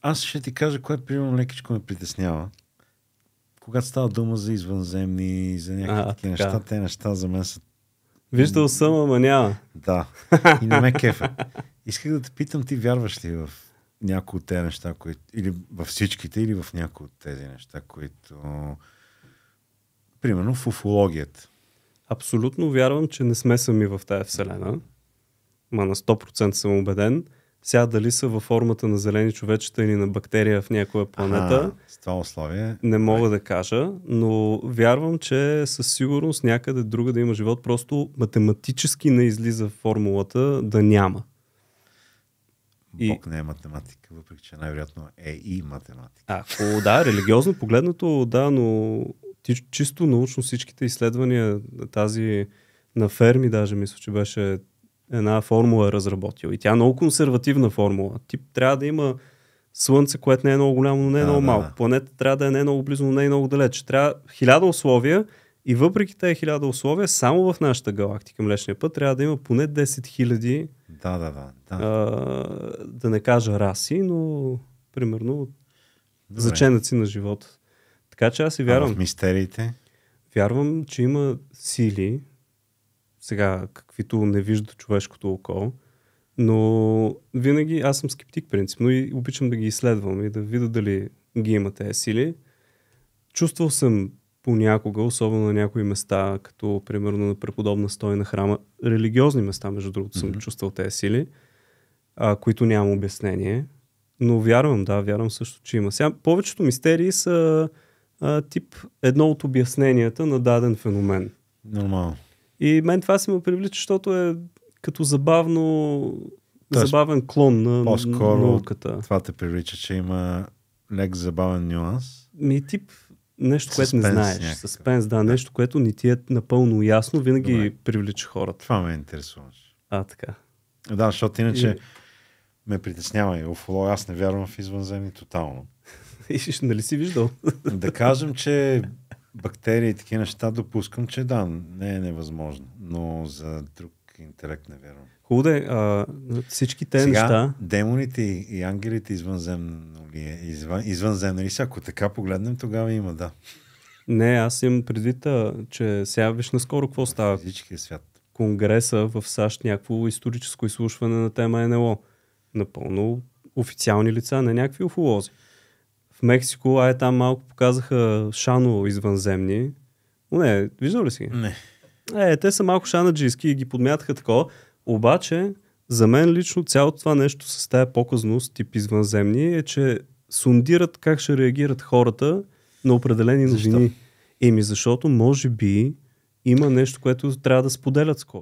Аз ще ти кажа, кое примерно лекичко ме притеснява. Когато става дума за извънземни, за някакви такива неща, те неща за мен са... Виждал съм, ама няма. Да. И не ме кефа. Исках да те питам, ти вярваш ли в някои от тези неща, които... Или във всичките, или в някои от тези неща, които... Примерно в уфологията. Абсолютно вярвам, че не сме сами в тая вселена. Ма на 100% съм убеден. Сега дали са във формата на зелени човечета или на бактерия в някоя планета, с това условие... не мога да кажа, но вярвам, че със сигурност някъде друга да има живот, просто математически не излиза формулата да няма. Бог не е математика, въпреки че най-вероятно е и математика. Да, религиозно погледнато, да, но чисто научно всичките изследвания, тази на Ферми даже мисля, че беше една формула разработил. И тя е много консервативна формула. Тип трябва да има Слънце, което не е много голямо, но не е много малко. Планета трябва да е не е много близо, но не е много далеч. Трябва 1000 условия и въпреки тези 1000 условия, само в нашата галактика Млечния път трябва да има поне 10 000 да не кажа раси, но примерно заченъци на живота. Така че аз и вярвам. В мистериите? Вярвам, че има сили, сега каквито не вижда човешкото око, но винаги аз съм скептик принципно и обичам да ги изследвам и да видя дали ги има тези сили. Чувствал съм понякога, особено на някои места, като примерно на преподобна стой на храма, религиозни места, между другото, съм чувствал тези сили, които нямам обяснение, но вярвам също, че има. Сега повечето мистерии са тип едно от обясненията на даден феномен. Нормално. И мен това се ме привлича, защото е като забавен клон на науката. Това те привлича, че има лек забавен нюанс. Тип нещо, което не знаеш. Съспенс, да, нещо, което не ти е напълно ясно, винаги привлича хората. Това ме интересуваш. Така. Да, защото иначе ме притеснява и уфолог. Аз не вярвам в извънземни тотално. Нали си виждал? Да кажем, че бактерии и такива неща допускам, че да, не е невъзможно. Но за друг интелект не вярвам. Хубаво е, всички тези неща... Демоните и ангелите извънземни ли са? Ако така погледнем, тогава има, да. Не, аз имам предвид, че сега виж наскоро какво става. Физическия свят. Конгреса в САЩ, някакво историческо изслушване на тема НЛО. Напълно официални лица, не някакви уфолози. В Мексико, там малко показаха шано извънземни. Не, виждал ли си? Не. Те са малко шанаджийски и ги подмятаха такова. Обаче, за мен лично цялото това нещо с тая показност, тип извънземни, е, че сундират как ще реагират хората на определени новини. Защото може би има нещо, което трябва да споделят скоро.